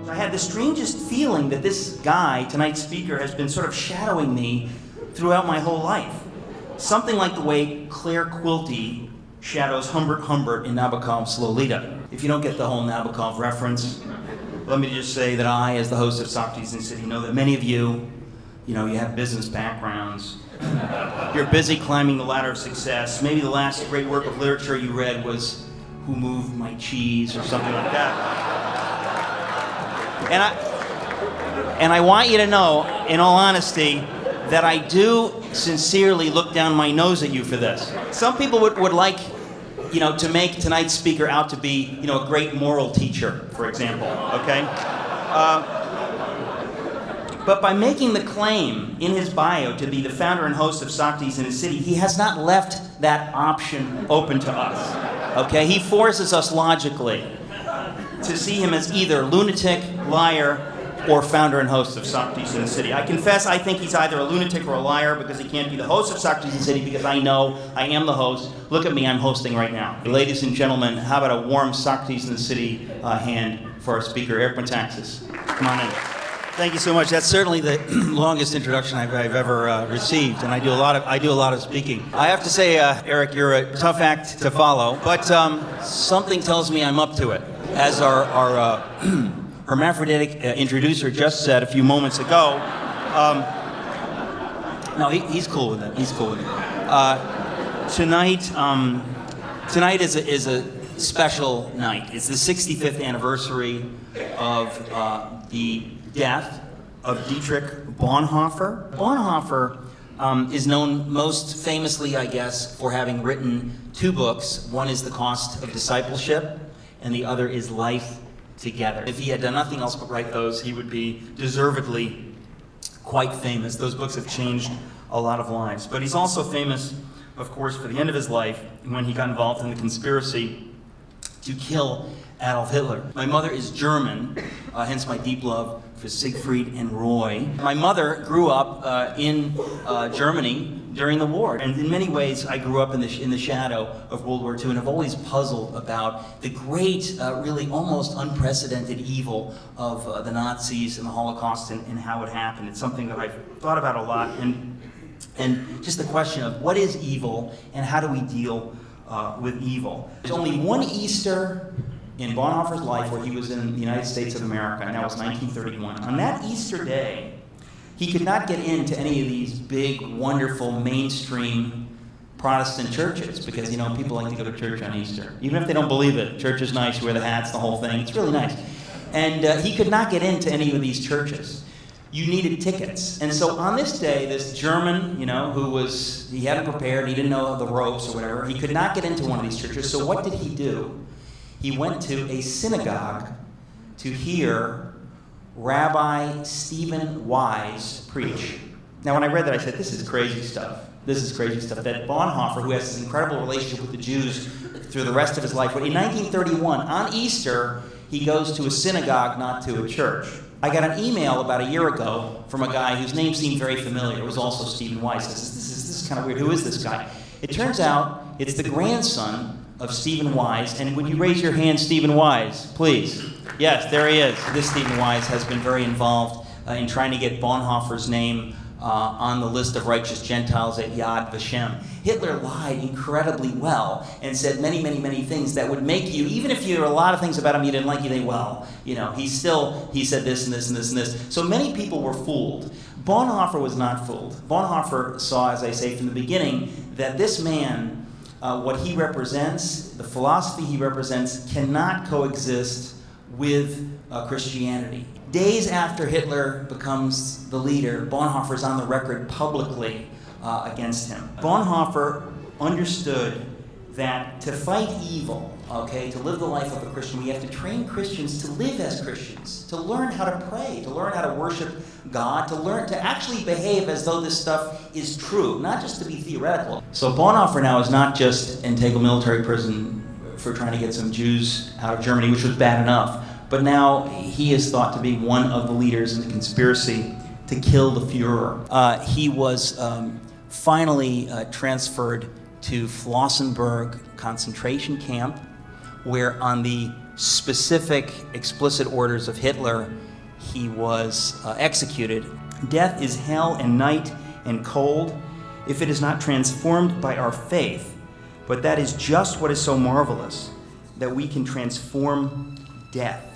I had the strangest feeling that this guy, tonight's speaker, has been sort of shadowing me throughout my whole life. Something like the way Claire Quilty shadows Humbert Humbert in Nabokov's Lolita. If you don't get the whole Nabokov reference, let me just say that I, as the host of Socrates in the City, know that many of you, you have business backgrounds. You're busy climbing the ladder of success. Maybe the last great work of literature you read was Who Moved My Cheese or something like that. And I want you to know, in all honesty, that I do sincerely look down my nose at you for this. Some people would like, to make tonight's speaker out to be, a great moral teacher, for example, okay? But by making the claim in his bio to be the founder and host of Socrates in the City, he has not left that option open to us, okay? He forces us logically to see him as either lunatic, liar, or founder and host of Socrates in the City. I confess I think he's either a lunatic or a liar because he can't be the host of Socrates in the City because I know I am the host. Look at me, I'm hosting right now. Ladies and gentlemen, how about a warm Socrates in the City hand for our speaker, Eric Metaxas. Come on in. Thank you so much. That's certainly the longest introduction I've ever received, and I do a lot of speaking. I have to say, Eric, you're a tough act to follow, but something tells me I'm up to it. As our hermaphroditic introducer just said a few moments ago, no, he's cool with it. He's cool with it. Tonight is a special night. It's the 65th anniversary of the death of Dietrich Bonhoeffer. Bonhoeffer is known most famously, I guess, for having written two books. One is The Cost of Discipleship, and the other is Life Together. If he had done nothing else but write those, he would be deservedly quite famous. Those books have changed a lot of lives. But he's also famous, of course, for the end of his life when he got involved in the conspiracy to kill Adolf Hitler. My mother is German, hence my deep love for Siegfried and Roy. My mother grew up in Germany during the war, and in many ways I grew up in the shadow of World War II and have always puzzled about the great, really almost unprecedented evil of the Nazis and the Holocaust and how it happened. It's something that I've thought about a lot, and just the question of what is evil and how do we deal with evil. There's only one Easter in Bonhoeffer's life where he was in the United States of America, and that was 1931. On that Easter day, he could not get into any of these big, wonderful, mainstream Protestant churches because, people like to go to church on Easter. Even if they don't believe it, church is nice, you wear the hats, the whole thing. It's really nice. And he could not get into any of these churches. You needed tickets. And so on this day, this German, he hadn't prepared, he didn't know the ropes or whatever, he could not get into one of these churches. So what did he do? He went to a synagogue to hear Rabbi Stephen Wise preach. Now, when I read that, I said, this is crazy stuff. This is crazy stuff. That Bonhoeffer, who has this incredible relationship with the Jews through the rest of his life, but in 1931, on Easter, he goes to a synagogue, not to a church. I got an email about a year ago from a guy whose name seemed very familiar. It was also Stephen Wise. This is kind of weird. Who is this guy? It turns out it's the grandson of Stephen Wise. And would you raise your hand, Stephen Wise, please? Yes, there he is. This Stephen Wise has been very involved in trying to get Bonhoeffer's name on the list of righteous Gentiles at Yad Vashem. Hitler lied incredibly well and said many, many, many things that would make you, even if you hear a lot of things about him you didn't like, he said this and this and this and this. So many people were fooled. Bonhoeffer was not fooled. Bonhoeffer saw, as I say from the beginning, that this man, what he represents, the philosophy he represents, cannot coexist with Christianity. Days after Hitler becomes the leader, Bonhoeffer's on the record publicly against him. Bonhoeffer understood that to fight evil, to live the life of a Christian, we have to train Christians to live as Christians, to learn how to pray, to learn how to worship God, to learn to actually behave as though this stuff is true, not just to be theoretical. So Bonhoeffer now is not just in Tegel military prison for trying to get some Jews out of Germany, which was bad enough, but now he is thought to be one of the leaders in the conspiracy to kill the Fuhrer. He was finally transferred to Flossenburg concentration camp, where on the specific, explicit orders of Hitler, he was executed. Death is hell and night and cold if it is not transformed by our faith. But that is just what is so marvelous, that we can transform death.